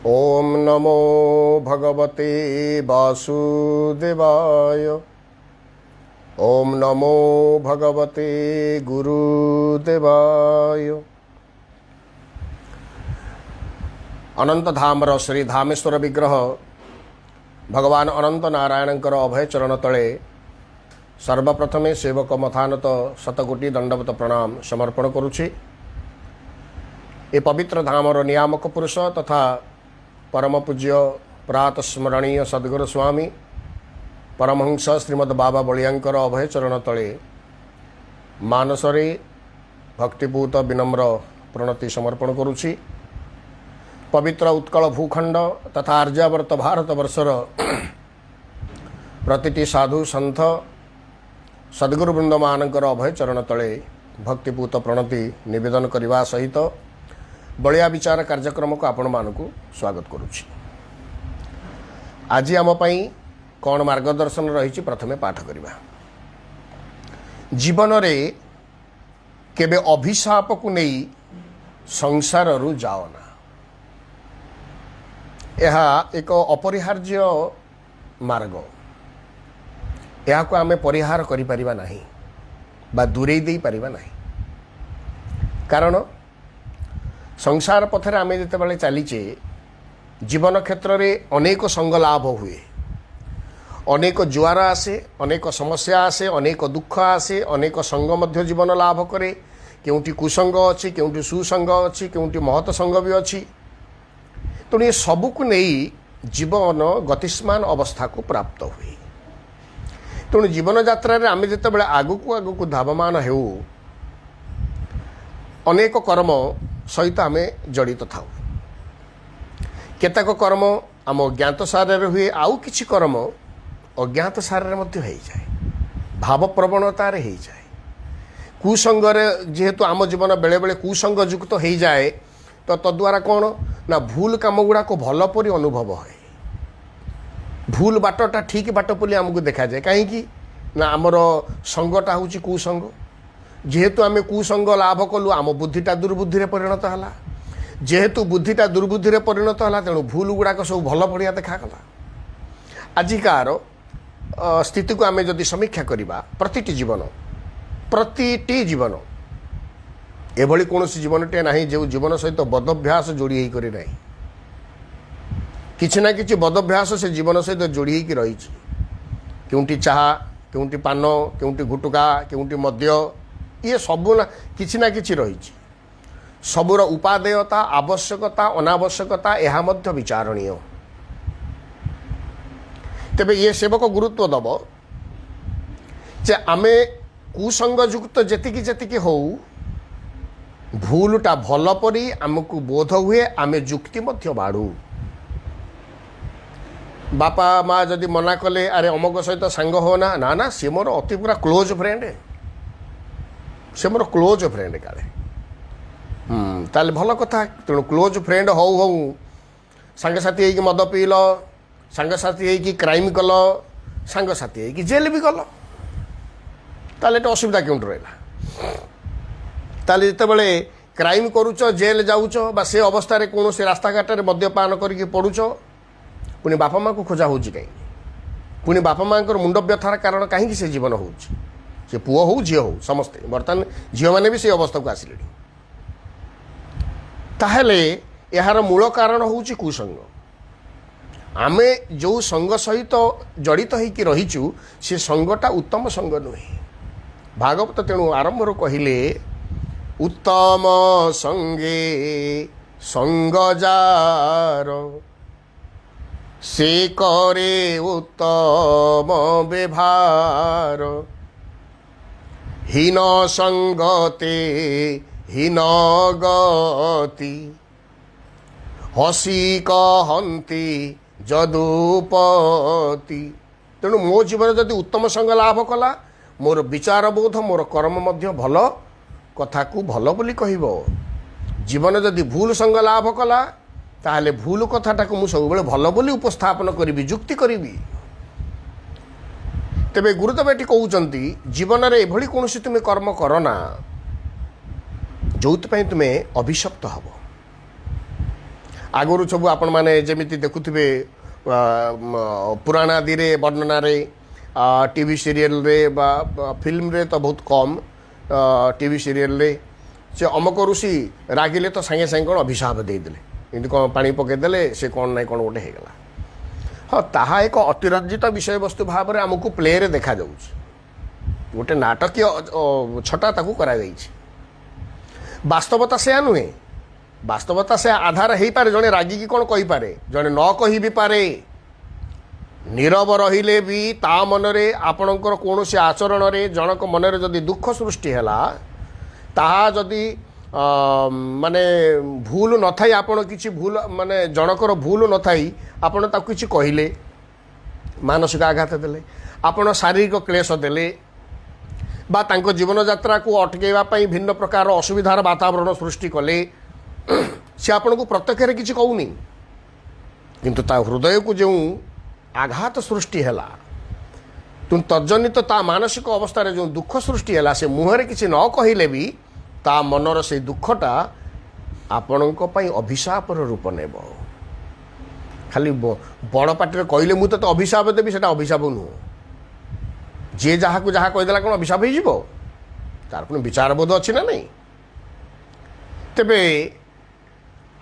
ओम नमो भगवते वासुदेवाय। ओम नमो भगवते गुरुदेवाय। अनंत धामर श्री धामेश्वर विग्रह भगवान अनंत नारायणकर अभय चरण तले सर्वप्रथमे सेवक मथानत शतकोटी दंडवत प्रणाम समर्पण करुछि। ए पवित्र धामर नियामक पुरुष तथा परम पूज्य प्रात स्मरणीय सद्गुरु स्वामी परमहंस श्रीमद बाबा बलियांकर अभय चरण तले मानसरे भक्तिपूत विनम्र प्रणति समर्पण करुछि। पवित्र उत्कल भूखंड तथा आर्यावर्त भारत वर्षर प्रतिटी साधु सन्थ सद्गुरु वृंद मानकर अभय चरण तले भक्तिपूत प्रणति निवेदन करने सहित बलिया विचार कार्यक्रम को आपण मानकु स्वागत करुछि। आज आम पई कौन मार्गदर्शन रही प्रथमे पाठ करिबा। जीवन रे केबे अभिशाप को नहीं संसार रु जाओना। यह एक अपरिहार्य मार्ग। यह को आमे परिहार करि परिबा नाही बा दूरेई देई परिबा नाही। कारण संसार पथर आम जिते चलीचे जीवन क्षेत्र में अनेक संग लाभ हुए, अनेक जुआर आसे, अनेक समस्या आसे, अनेक दुख आसे, अनेक संग मध्य जीवन लाभ करे। केउटी कुसंग अच्छी, केउटी सुसंग अच्छी, केउटी महत संग भी अच्छी। तेणु ये सबको नहीं जीवन गतिष्मान अवस्था को प्राप्त हुए। तेणु जीवन यात्रा आम जिते आगक आगक धावमान हो अनेक कर्म सहित आम जड़ित था। केतक कर्म आम ज्ञात सारे हुए, आउ किछि कर्म अज्ञात सारे हो जाए, भाव प्रवणतार हो जाए। कुसंगरे जेहेतु आम जीवन बेले बेले कुसंग युक्त हो जाए तो तद्वारा कौन ना भूल काम गुड़ा को भल परी अनुभव है। भूल बाटटा ठीक बाट पली आमको देखा जाए। कहीं ना आमर संगटा हूँ कुसंग। जेहेतु आम कुसंग लाभ कलु आम बुद्धिटा दुर्बुद्धि परिणत है। जेहेतु बुद्धिटा दुर्बुद्धि परिणत है तेणु भूल गुड़ाक सब भल बढ़िया देखागला। आजिकार स्थिति को आम जदि समीक्षा करवा प्रतिटी जीवन एभली कौन जीवनटे ना जो जीवन सहित बदभ्यास जोड़ी होकर ना किसी ना कि बदभ्यास से जीवन सहित जोड़ी होकर रही। केउटी चाहा, केउटी पान, केउटी गुटुका, केउटी मद्य, ये सबू ना कि रही। सबूर उपादेयता, आवश्यकता, अनावश्यकता यह मध्य विचारणीय। तेबे ये सेवक गुरुत्व दब जे आमे कुसंग युक्त जेतिकी जेतिकी हो भूलटा भल परी आमको बोध हुए, आमे जुक्ति मध्य बाढ़ू। बापा माँ जदि मना कले अरे अमक सहित सांग हो ना ना ना सी मोर अति पूरा क्लोज फ्रेंड, से मोर क्लोज फ्रेंड काले ताले भल कथा। तेणु क्लोज फ्रेंड हौ हौ सांगसाथी होइकी मद पील, सांगसाथी होइकी क्राइम कल, सांगसाथी होइकी जेल भी गल, ताले तो असुविधा क्यों रहा। ताले जितेबाला क्राइम करुच, जेल जाऊच बा से अवस्था कौन से रास्ता घाटे मद्यपान करके पड़ुच, पुणी बापा माँ को खोजा हो कहीं, पुणी बापा माँ मुंड व्यथार कारण कहीं से जीवन हो पुओ हो झी हो समस्ते बर्तमान झील मैंने भी से अवस्था को आसिले। ताहले यार मूल कारण हूँ कुसंग। आमे जो संग सहित जड़ित होइकी रहीचु से संगटा उत्तम संग नुहे। भागवत तेणु आरंभ कहले उत्तम संगे संग जार से करे उत्तम व्यवहार हीन संगते हीन गति हसी कहती जदुपति। तेणु मो जीवन जदि उत्तम संग लाभ कला मोर विचार बोध मोर कर्म मध्य भल कथा को भल बोली कहब। जीवन जदि भूल संग लाभ कला ताहले भूल कथाटा को मु सब भल बोली उपस्थापन करी, जुक्ति करी। तेबे गुरुदेव एटी कहउचंती जीवन रे एभली कौन तुम्हें कर्म करना जो तुम्हें अभिशप्त हब। आगुरी सब आपण मैंने जमी देखुवे पुराण आदि वर्णन टीवी सीरियल रे बा फिल्म रे तो बहुत कम टीवी सीरियल रे से अमक ऋषि रागिले तो सागे सागे कौन अभिशाप देदेले एमती कौन पा पकईदे से कौन ना कौन गोटे होगला हाँ ताहा एक अतिरंजित विषय वस्तु भाव में आमको प्ले रे देखा जाउछ गोटे नाटकीय छटा ताकू करा जाइछि वास्तवता से नुहे वास्तवता से आधार हो पारे जड़े रागिकी कौन कहीपे जड़े न कही भी पारे नीरव रहिले भी ता मनरे आपणकर कौन से आचरण रे जनक मनरे जदि दुख सृष्टि हैला ताहा जदि माने भूल न थाई आपण किछि भूल माने जनकर भूल न थाई आपण ताकु किछि कहिले मानसिक आघात देले आपण शारीरिक क्लेश देले बा तांको जीवन यात्रा को अटकेवा पई भिन्न प्रकार असुविधार वातावरण सृष्टि कले से आपण को प्रत्यक्ष किछि कहूनी किंतु ता हृदय को जो आघात सृष्टि हैला तुम तजनित ता मानसिक अवस्था रे जो दुख सृष्टि हैला से मुहरे किछि न कहिले भी ता मनर से दुखटा आपणक पई अभिशापर रूप नेब खाली बड़ पार्टी कहले मु तो अभिशाप देवी सेटा अभिशाप नुह जे जहाँ को जहाँ कहीदेला कौन अभिशाप हो तार पुणी विचार बोध अच्छी ना नहीं तेबे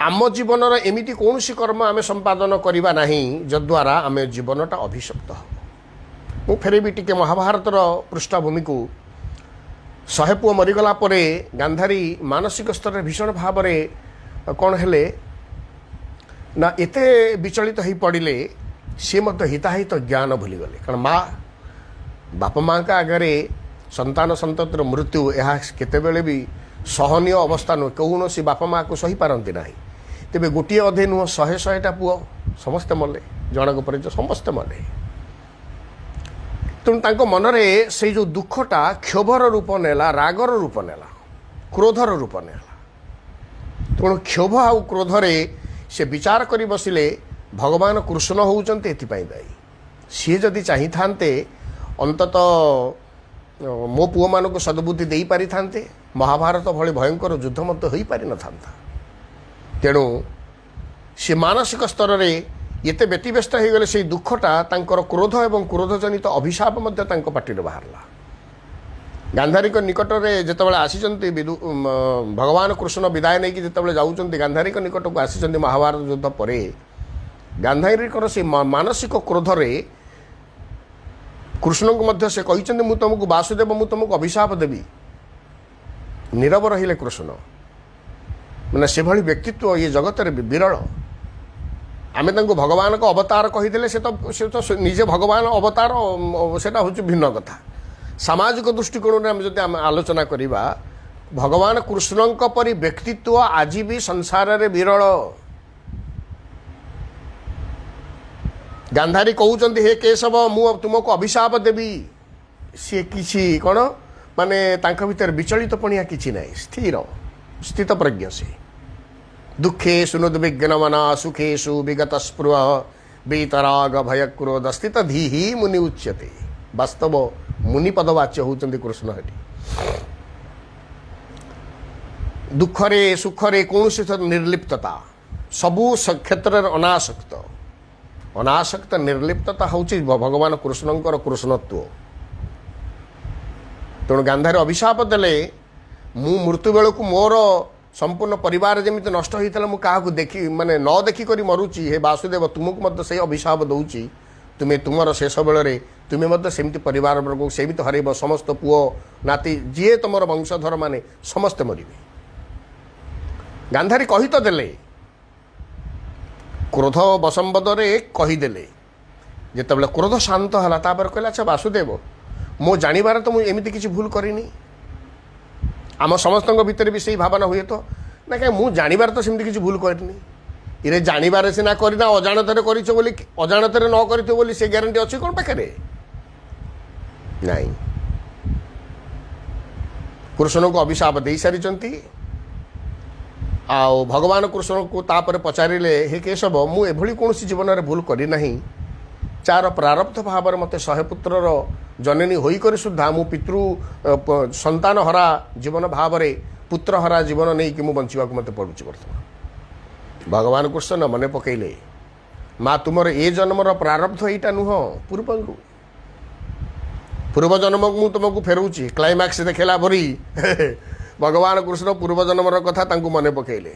आम जीवन एमती कौन सी कर्म आम संपादन करवा ना जद्वारा आम जीवनटा अभिशप्त हो मु फेर भी टिके महाभारतर पृष्ठभूमि को 100 पुओ मरीगला परे गांधारी मानसिक स्तर भीषण भाव में कौन हेले ना एते विचलित हो पड़े सी मत हिताहित ज्ञान भूलीगले कारण माँ बापा माँ का आगे संतान संततिर मृत्यु यह केतेबेले भी सहनीय अवस्था नुह कौन सी बापा माँ को सही पारती ना तेरे गोटे अधे नुह 100 पुओ समस्ते मले जनक पर समस्ते मले तेणु मनरे से जो दुखटा क्षोभर रूप नेला रागर रूप नेला क्रोधर रूप नेला तेणु क्षोभ आउ क्रोधरे से विचार कर बसिले भगवान कृष्ण होउचंते एथिपाई दायी सी जदि चाही थांते अंतत मो पुओ मान को सद्बुद्धि दे पारि थांते महाभारत भली भयंकर युद्ध मत हो पारि न थांता तेणु से मानसिक स्तर रे एते व्यतिव्यस्त हो गले से दुखटा तांकर क्रोध एवं क्रोधजनित अभिशाप मध्य तांको पाटिरे बाहरला गांधारी निकट में जितेबाला आसीचंती भगवान कृष्ण विदाय नहीं कि जितेबाला जाउचंती गांधारी निकट को आसीचंती महाभारत युद्ध परे गांधारी से मानसिक क्रोध रे कृष्ण को मध्य से कहिचंती मु तुमको वासुदेव मु तुमको अभिशाप देवी नीरव रहिले कृष्ण मैंने से भली व्यक्तित्व ये जगत रे विरल आमे तांको भगवान को अवतार कहीदेले से तो निजे भगवान अवतार सेटा होची भिन्न कथा सामाजिक दृष्टिकोण में जब आम आलोचना करवा भगवान कृष्ण परी व्यक्तित्व आज भी संसार रे विरल गांधारी कहते हे केशव मु तुमको अभिशाप देवी सी किसी कौन माने तांका भीतर विचलित पणिया किसी ना स्थिर स्थित प्रज्ञ से दुखे सुनुद्विग्नमना सुखेशु विगत स्पृह वीतराग भय क्रोध स्थित धीहि मुनि उच्यते वास्तव मुनि पदवाच्य होती कृष्ण हेटी दुखरे सुखरे कौन सी निर्लिप्तता सबू क्षेत्र अनासक्त अनासक्त निर्लिप्तता हूँ भगवान कृष्णंकर कृष्णत्व तेणु गांधारी अभिशाप देले मु मृत्यु बेलू मोर संपूर्ण परिवार जमी नष्ट होता मुझे देखी माने न देखिक मरुची हे वासुदेव तुमको मत से अभिशाप दौची तुम्हें तुमर शेष बेल तुम्हें मत सेमती परिवार वर्ग सेमती हरब समस्त पुओ नाती जी तुम वंशधर माने समस्ते मरबे गांधारी कही तो देले क्रोध बसंबदरे कहीदेले जिते क्रोध शांत है तापर कहला अच्छा वासुदेव मो जानिबार तो मुझे एमती किसी भूल करनी आम समस्त भितर भी सही भावना हुए तो ना कहीं मुझे जानिबार तो सेमती किसी भूल करनी इरे जानिबार सीना करना अजाणत अजाणत न कर से ग्यारंटी अच्छी कौन पाखे नहीं कृष्ण को अभिशाप दे सारी आओ भगवान कृष्ण को तापर पचारे हे केशव मु एभली कौन सी जीवन में भूल करना चार प्रारब्ध भाव में मत 100 पुत्रर जननी होकर सुधा मु पितृ संतान हरा जीवन भाव में पुत्र हरा जीवन नहीं कि मु बंचा मत पड़ुची बर्तमान भगवान कृष्ण न मन पकईले माँ तुमर ए जन्मर प्रारब्ध यहीटा नुह पूर्व जन्म को तुमको फेरौची क्लाइमैक्स देखला भरी भगवान कृष्ण पूर्व जन्मर कथा तांको मन पकईले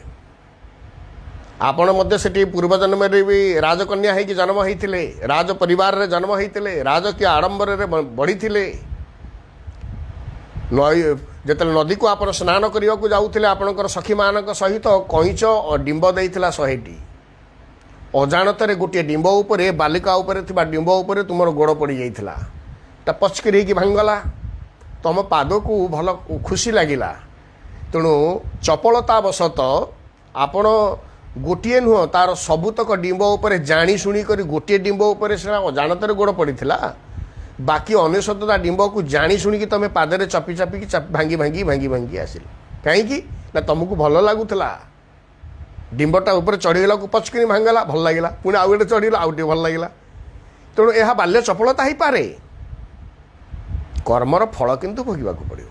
आपण मध्य सेठी पूर्व जन्म रे भी राजकन्या है कि जन्म होइथिले राज परिवार रे जन्म होइथिले राजकीय आडंबर रे बढ़िथिले नई जेतले नदी को आपण स्नान करिया को जाउथिले आपणकर सखी मानक सहित कइच डिंब देइथिला 100टी अजाणतरे गोटे डिंब उपरे बालिका उपरे थिबा डिंब उपरे तुमर गोड़ पड़ी जाइथिला ता पचकरी की भांगला तुम पाद को भल खुशी लगिला तेणु चपलता बसत आपण गोटे नुह तार सबुतक डिंब उपरे जानी शुणी कर गोटे डिंब उपरे से अजाणतरे गोड़ पड़ीथिला बाकी 99टा डिंब को जानी शुणी तुम पादरे चपी चपी भांगी भांगी भांगी भांगी आसिल कहीं ना तुमको भल लगुला डिंबटा ऊपर चढ़ीगला को पचकिनी भांगला भल लगे पुणी आउ गोटे चढ़ीगला आउ टे भल लगे तेणु यह बाल्य चपलता ही पारे कर्मर फल किंतु भोगवा पड़ो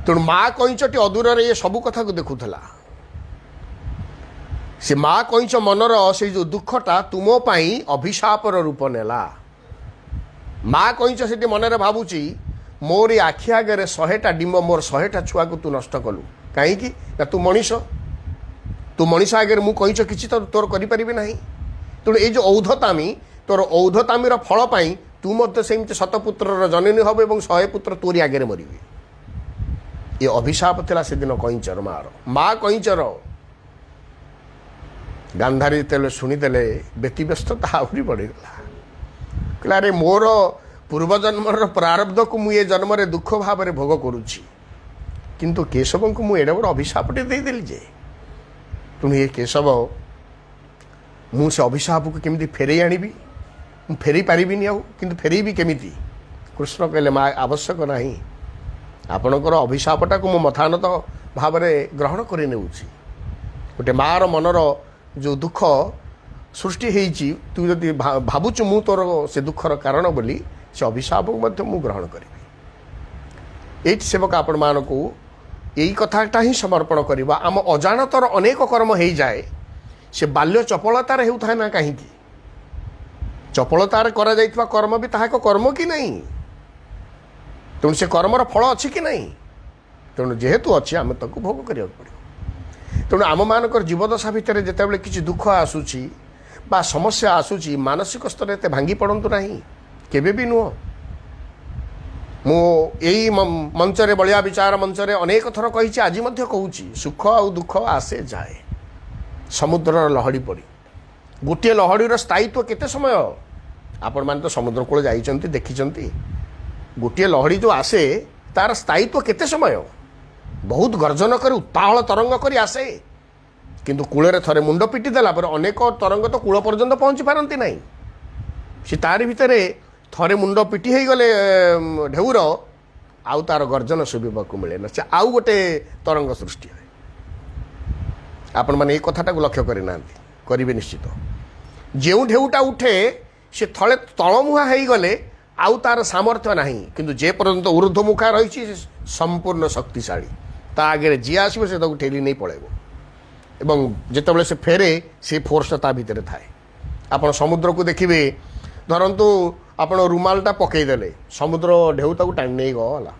तेणु माँ कईचटी अदूर ये सबू कथा को देखुला से माँ कईच मनर से जो दुखटा तुम अभिशापर रूप नेला माँ कईच से मनरे भावुची मोर आखि आगे 100टा डिंब मोर 100टा छुआ को तू नष्ट कलु कहीं ना तू मनीष आगे मु कईच किसी तो तोर करें ना तेणु ये जो औधतामी तोर औधतामीर फल पाई तू मत सेमती शतपुत्र जननी हम और 100 पुत्र तोरी आगे मरवे ये अभिशाप थिला से दिन कईचर माँ कईचर गांधारी तेल शुणीदेले व्यतिव्यस्तता आहरी बढ़ीगला कहला अरे मोर पूर्वजन्मर प्रारब्ध को मुझे जन्म दुख भाव में भोग करुच्ची किंतु केशव को मुझे एडे बड़ अभिशापटे देदेली जे तेणु ये केशव मुझे अभिशाप को केमी फेरई आनी फेरी पारिबिनी आउ किंतु फेरी भी केमिति कृष्ण कहले माँ आवश्यक नहीं आपणकर अभिशापटा को मो मथानत भाव में ग्रहण कर गोटे मार मनर जो दुख सृष्टि होती तू जदि भावुचु मु तोर से दुखर कारण बोली से अभिशाप को मु ग्रहण करी ये सेवक आपण मान को यही कथाटा ही समर्पण करवा आम अजाणतर अनेक कर्म हो जाए से बाल्य चपलतार होता ना कहीं चपलतार करा जाइतबा कर्म भी ताहा को कर्म कि नहीं तेणु से कर्मर फल अच्छी कि नहीं तेणु जेहेतु अच्छी आम ताको भोग करिया पड़ो तेणु आम मानकर जीवदशा भितर जितेबाला किसी दुख आसूची बा समस्या आसूची मानसिक स्तर एते भांगी पड़ंतु नहीं केबे भी नुह मु यही मंचरे बलिया विचार मंचरे अनेक थर कही आज कहूँ सुख आ दुख आसे जाए समुद्र लहड़ी पड़ी गोटे लहड़ीर स्थायित्व केते समय आपण माने तो समुद्र कूल जाइचंती देखिचंती गोटे लहड़ी जो आसे तार स्थायित्व केते समय बहुत गर्जन कर उत्ताहल तरंग करी आसे किंतु कूलरे थरे मुंड पिटी देला पर अनेक तरंग तो कूल पर्यंत पहुँची पारती नहीं से तारि भितर थरे मुंड पिटी हो गले ढेउर आउ तार गर्जन शुभा को मिले ना से आउ गोटे तरंग सृष्टि है आपण माने एक कथाटा को लक्ष्य करना करेंगे निश्चित जो ढेउटा उठे से थले तलमुहा हो गले आउ तार सामर्थ्य नहीं किंतु जे पर्यंत ऊर्ध्वमुखा रही संपूर्ण शक्तिशाली ता आगे जी आसो से ठेली नहीं पड़ेब एवं जितेबाला से फेरे से फोर्सटा ता भितर थाए आपण समुद्र को देखिए धरतु आपण रुमालटा पकईदेले समुद्र ढेउता को टाणी नहीं गला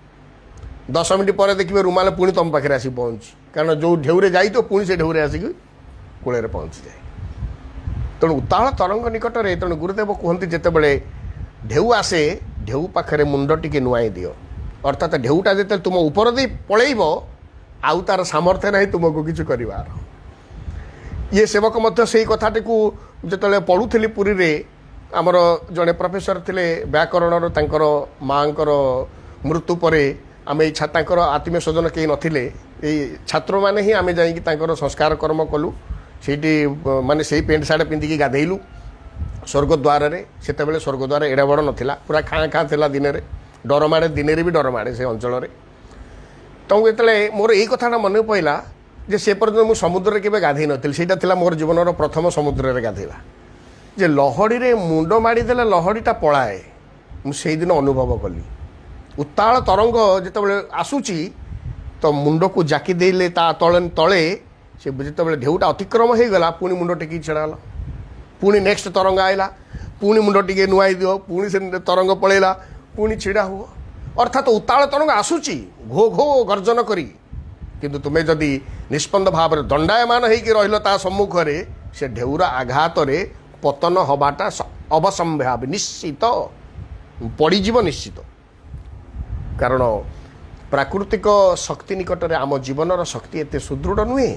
10 मिनिट पर देखिए रुमाल पुणी तुम पाखे आसी पहुँची कारण जो ढेउरे जाई तो पुणी से ढेउरे आसिक कूल पहुँची जाए तेणु उत्ताहल तरंग निकट में तेणु गुरुदेव कहते जितेबाला ढेउ आसे ढेउ पाखे मुंड टिके नुआई दियो अर्थात ढेउटा जिते तुम ऊपर दे पलैब आउ तार सामर्थ्य नहीं तुमको किसी करार ये सेवक मध्य से कथाटी को जिते पढ़ुली पुरी रे आमर जड़े प्रोफेसर थिले व्याकरणर तांकर माँकर मृत्यु पर आम ये आत्मीय स्वजन कहीं नथिले छात्र मैंने ही आम जा संस्कार कर्म कलु सीटी माने से पेंट सार्ट पिंधिकी गाधेलु स्वर्गद्वार से स्वर्गद्वार एडे बड़ नाला पूरा खाँ खाँ था दिन में डर माड़े दिन भी डर माड़े से अंचल तो ये मोर यही कथा मन पड़ा जे से पर्यटन मुझे समुद्र के गाधे नी से मोर जीवन प्रथम समुद्र में गाधेवा जे लहड़ी रे मुंड माड़ीदेले लहड़ीटा पलाए मुझे दिन अनुभव कली उत्ताल तरंग जिते आसूची तो मुंड को जाकी देले ता तले से जिते ढेउटा अतिक्रम हो गला पुणी मुंड टेक छड़ाला पुणी नेक्स्ट तरंग आइला पुणी मुंड टे नुआई दियो पुणी से तरंग पलैला पुणी छिड़ा हुआ अर्थात उताल तरंग आसूची घो घो गर्जन करी किंतु तुम्हें जदि निष्पन्द भाव में दंडायमान होकर रहिल ता सम्मुख रे से ढेउरा आघात रे पतन हवाटा अवसंभावी निश्चित पड़ीजीव निश्चित कारण प्राकृतिक शक्ति निकट में आम जीवन शक्ति एत सुदृढ़ नुहे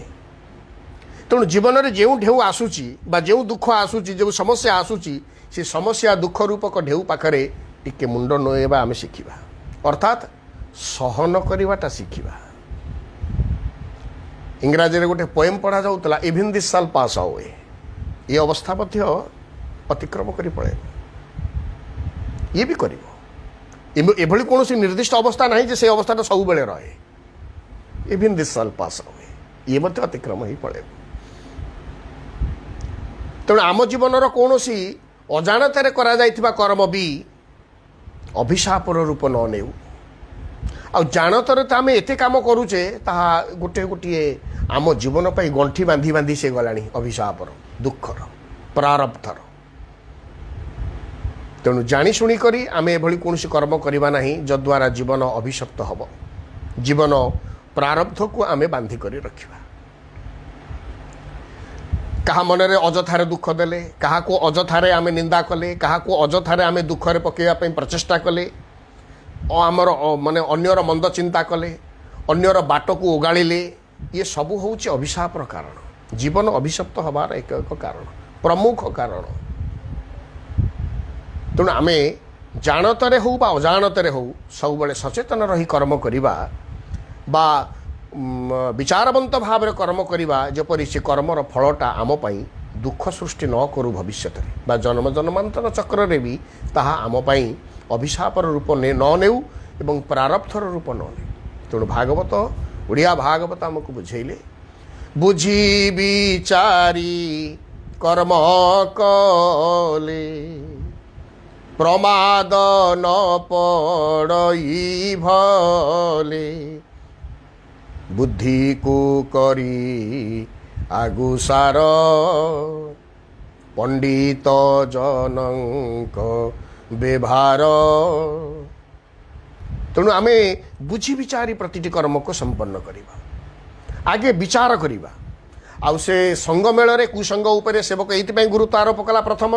तेणु जीवन में जो ढेउ आसूची बा जो दुख आसूची जो समस्या आसूची से समस्या दुख रूपक ढेउ पाखरे टिके मुंड नोएबा आम शिखा अर्थात सहन करवाटा शिखा इंग्राजी रे गोटे पोएम पढ़ा जाऊला इवन दिस साल पास अवे ये अवस्था अतिक्रम कर पड़े ये भी कर एभली कौन निर्दिष्ट अवस्था ना जे से अवस्था सब बेले रहे इवन दिस साल पास अवे ये अतिक्रम ही पड़े तेणु आम जीवन कौन अजाणत कर्म भी अभिशापर रूप न नेउ आ जानतर तो आम एत कम करुचे गोटे गोटे आम जीवन पर गंठी बांधी बांधी से गला अभिशापर दुखर प्रारब्धर तेणु जाशुणी करी आम एभली कौन कर्म करवा ना जद्वारा जीवन अभिशप्त हम जीवन प्रारब्ध को आम बांधी कर रखा क्या मनरे अजथारे दुख देले क्या अजथारे आम निंदा कले क्या अजथारे आम दुखरे पकड़ापी प्रचेषा कले आमर माने अन्यर मंद चिंता कले अन्यर बाट को ओगाड़े ये सबू हूँ अभिशापर कारण जीवन अभिशप्त हबार एक कारण प्रमुख कारण तेणु आम जानतरे हो बा अजाणतरे हो सब बड़े सचेतन रही कर्म करवा बा विचारवंत भाव कर्म करवा जपरी से कर्मर फलटा आम पाई दुख सृष्टि न करू भविष्य बा जन्म जन्मांतर चक्र रे भी ताहा आम पाई अभिशापर रूप न नेउ एवं प्रारब्धर रूप न नेउ तेणु भागवत ओडिया भागवत आमको बुझेले बुझी विचारी कर्म कले प्रमाद न पड़ई भले बुद्धि को करी आगुसार पंडित जनक व्यवहार तेणु आम बुझी विचारी प्रतिटी कर्म को संपन्न करवा आगे विचार करवा आउ से संग मेल कुसंग उपरे सेवक ये गुरुत्व आरोप कला प्रथम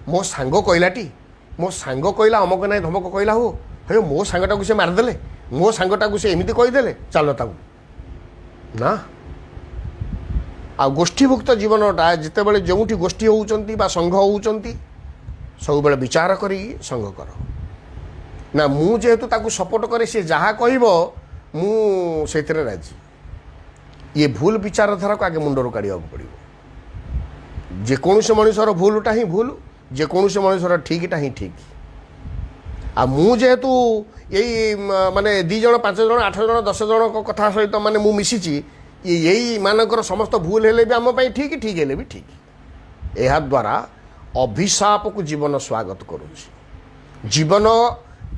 मो सांग कहलाटी मो सांग कहला अमक ना धमक कहला हो हे मो सांगटा को से मारदेले मो सांगटा को से एमती कहीदेले चल ताऊ ना आ गोष्ठीभुक्त जीवनटा जितेबाला जो गोष्ठी होउचंती बा संघ होउचंती सब बेले विचार करी संग कर ना मु जेहेतु ताकू सपोर्ट करे से जहाँ कहब मु से राजी ये भूल विचारधारा को आगे मुंडर काढ़ा पड़ो जेकोसी मनुष्यर भूलटा ही भूल जेकोसी मनुष्यर ठीकटा ही ठीक आ मु जेहेतु यही माने 2 जन 5 जन 8 जन 10 जन कथा सहित माने मु मिशिची यही मानकर समस्त भूल हेले भी आम ठीक ठीक हेले भी ठीक यह द्वारा अभिशाप को जीवन स्वागत करुच्ची जीवन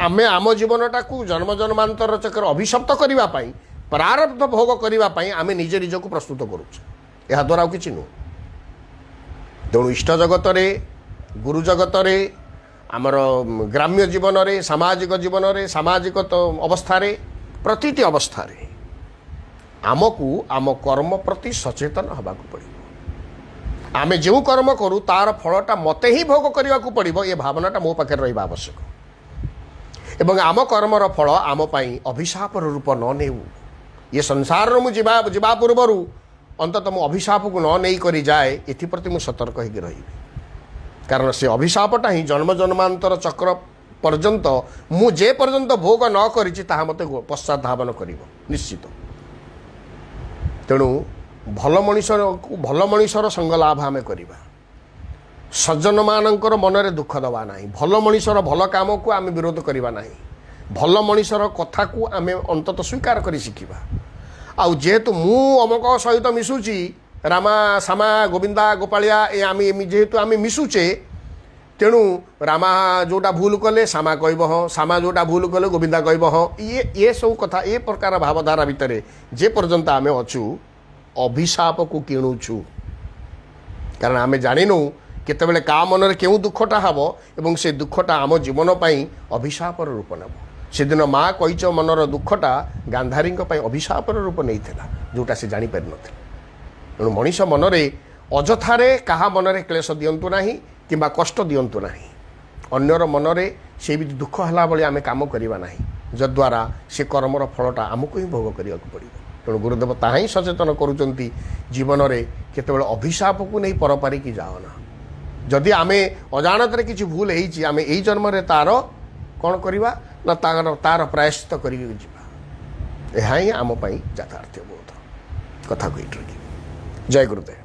आमे आम जीवनटा को जन्म जन्मांतर चक्र अभिशप्त करने प्रारब्ध भोग करने आमे निजे निज को प्रस्तुत करुचे यह द्वारा कि नुह तेणु इष्ट जगत रे गुरु जगत रे आमर ग्राम्य जीवन रे सामाजिक जीवन रे सामाजिक अवस्था रे प्रतिटी अवस्था रे आमको आम कर्म प्रति सचेतन होबाकू पड़ो आमे जो कर्म करूँ तार फलटा मते ही भोग करने को पड़ो ये भावनाटा मो पाखे रहा आवश्यक एवं आम कर्मर फल आम पाई अभिशापर रूप न नेउ ये संसार मु जीवा पूर्वर अंतत मु अभिशाप को न नहीं करी जाए एप्रति मु सतर्क होकर रही कारण से अभिशापटा ही जन्म जन्मांतर चक्र पर्यंत मु जे पर्यंत भोग न करिछि ताहा मते पश्चात धावन करिवो निश्चित तेणु भल मनीषर संग लाभ आम करवा सज्जन मानकर मनरे दुख दवा ना भल मनीषर भल काम को आम विरोध करवा ना भल मनीषर कथा को आम अंतत स्वीकार कर शिखा आउ जेहेतु मु अमक सहित मिशुची रामा सामा गोविंदा गोपालिया ए आम जेहेतु आम मिशुचे तेणु रामा जोटा भूल कले सामा कहब हाँ सामा जोटा भूल कले गोविंदा कहब हाँ ये सब कथा ये प्रकार भावधारा भितर जे पर्यंत आम अछु अभिशाप को किणुछु कारण आम जाणु केतबेले का मनरे केउ दुखटा हब एवं से दुखटा आम जीवन पाई अभिशापर रूप नेब सेदिन माँ कईच मनर दुखटा गांधारी अभिशापर रूप नहीं जोटा से जापर न तेणु मनीष मनरे अजथारे कहा मनरे क्लेश दिंतु ना कि कष्ट दिंतु ना अन्यर मनरे से भी दुख है भाई आम कम करवा ना जद्वारा से कर्मर फलटा आमको ही भोग करने पड़ो तेणु गुरुदेव ताहा ही सचेतन करुँच जीवन में केतबेले अभिशाप को नहीं परपारी की जाओ ना जदि आम अजाणत किसी भूल होती आम यही जन्म तार कौन करवा ना तार प्रायश्चित कर यह ही आम यथार्थ बोध कथा को जय गुरुदेव।